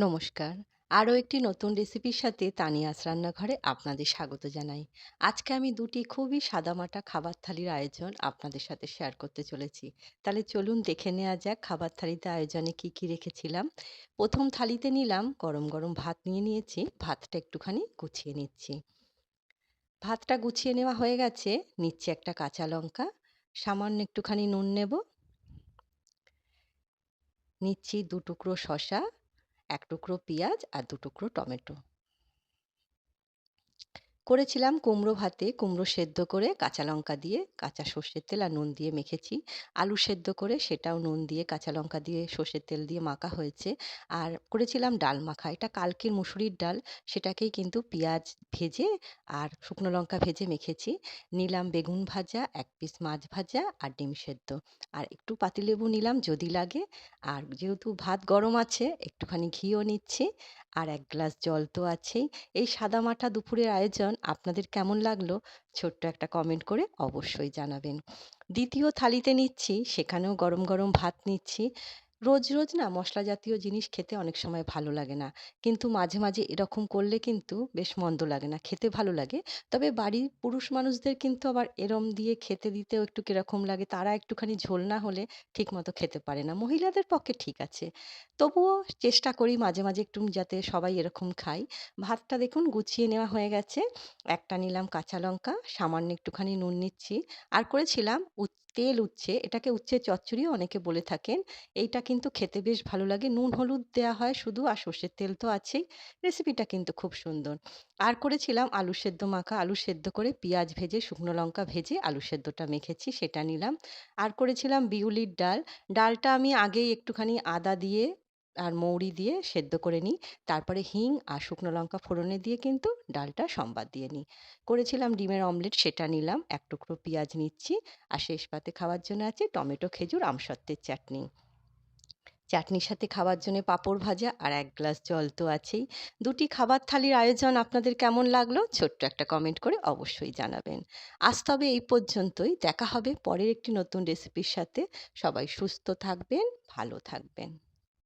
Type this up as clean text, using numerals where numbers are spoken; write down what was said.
নমস্কার। আরও একটি নতুন রেসিপির সাথে তানিয়াস রান্নাঘরে আপনাদের স্বাগত জানাই। আজকে আমি দুটি খুবই সাদামাটা খাবার থালির আয়োজন আপনাদের সাথে শেয়ার করতে চলেছি। তাহলে চলুন দেখে নেওয়া যাক খাবার থালিতে আয়োজনে কি কি রেখেছিলাম। প্রথম থালিতে নিলাম গরম গরম ভাত নিয়ে নিয়েছি। ভাতটা একটুখানি গুছিয়ে নিচ্ছি। ভাতটা গুছিয়ে নেওয়া হয়ে গেছে। নিচ্ছি একটা কাঁচা লঙ্কা, সামান্য একটুখানি নুন নেব, নিচ্ছি দু টুকরো শসা, এক টুকরো পেঁয়াজ আর দু টুকরো টমেটো। করেছিলাম কুমড়ো ভাতে, কুমড়ো সেদ্ধ করে কাঁচা লঙ্কা দিয়ে, কাঁচা সর্ষের তেল আর নুন দিয়ে মেখেছি। আলু সেদ্ধ করে সেটাও নুন দিয়ে, কাঁচা লঙ্কা দিয়ে, সর্ষের তেল দিয়ে মাখা হয়েছে। আর করেছিলাম ডাল মাখা। এটা কালকের মুসুরির ডাল, সেটাকেই কিন্তু পেঁয়াজ ভেজে আর শুকনো লঙ্কা ভেজে মেখেছি। নিলাম বেগুন ভাজা, এক পিস মাছ ভাজা আর ডিম সেদ্ধ। আর একটু পাতিলেবু নিলাম যদি লাগে। আর যেহেতু ভাত গরম আছে, একটুখানি ঘিও নিচ্ছি। আর ১ গ্লাস জল তো আছেই। এই সাদামাটা দুপুরের আয়োজন আপনাদের কেমন লাগলো? ছোট্ট একটা কমেন্ট করে অবশ্যই জানাবেন। দ্বিতীয় থালিতে নিচ্ছি, সেখানেও গরম গরম ভাত নিচ্ছি। রোজ রোজ না মশলা জাতীয় জিনিস খেতে অনেক সময় ভালো লাগে না। কিন্তু মাঝে মাঝে এরকম করলে কিন্তু বেশ মন্দ লাগে না, খেতে ভালো লাগে। তবে বাড়ির পুরুষ মানুষদের কিন্তু আবার এরম দিয়ে খেতে দিতেও একটু কিরকম লাগে। তারা একটুখানি ঝোল না হলে ঠিকমতো খেতে পারে না। মহিলাদের পক্ষে ঠিক আছে। তবুও চেষ্টা করি মাঝে মাঝে একটু যাতে সবাই এরকম খায়। ভাতটা দেখুন গুছিয়ে নেওয়া হয়ে গেছে। একটা নিলাম কাঁচা লঙ্কা, সামান্য একটুখানি নুন নিচ্ছি। আর করেছিলাম তেল উচ্ছে, এটাকে উচ্ছের চচ্চড়িও অনেকে বলে থাকেন। এইটা কিন্তু খেতে বেশ ভালো লাগে। নুন হলুদ দেয়া হয় শুধু, আর সর্ষের তেল তো আছেই। রেসিপিটা কিন্তু খুব সুন্দর। আর করেছিলাম আলু সেদ্ধ মাখা, আলু সেদ্ধ করে পেঁয়াজ ভেজে, শুকনো লঙ্কা ভেজে আলু সেদ্ধটা মেখেছি, সেটা নিলাম। আর করেছিলাম বিউলির ডাল। ডালটা আমি আগেই একটুখানি আদা দিয়ে আর মৌরি দিয়ে সেদ্ধ করে নিই। তারপরে হিং আর শুকনো লঙ্কা ফোড়নে দিয়ে কিন্তু ডালটা সম্বাদ দিয়ে নিই। করেছিলাম ডিমের অমলেট, সেটা নিলাম। এক টুকরো পেঁয়াজ নিচ্ছি। আর শেষ পাতে খাওয়ার জন্য আছে টমেটো, খেজুর, আমসত্ত্বের চাটনি। চাটনির সাথে খাওয়ার জন্যে পাঁপড় ভাজা আর ১ গ্লাস জল তো আছেই। দুটি খাবার থালির আয়োজন আপনাদের কেমন লাগলো? ছোট্ট একটা কমেন্ট করে অবশ্যই জানাবেন। আজ তবে এই পর্যন্তই। দেখা হবে পরের একটি নতুন রেসিপির সাথে। সবাই সুস্থ থাকবেন, ভালো থাকবেন।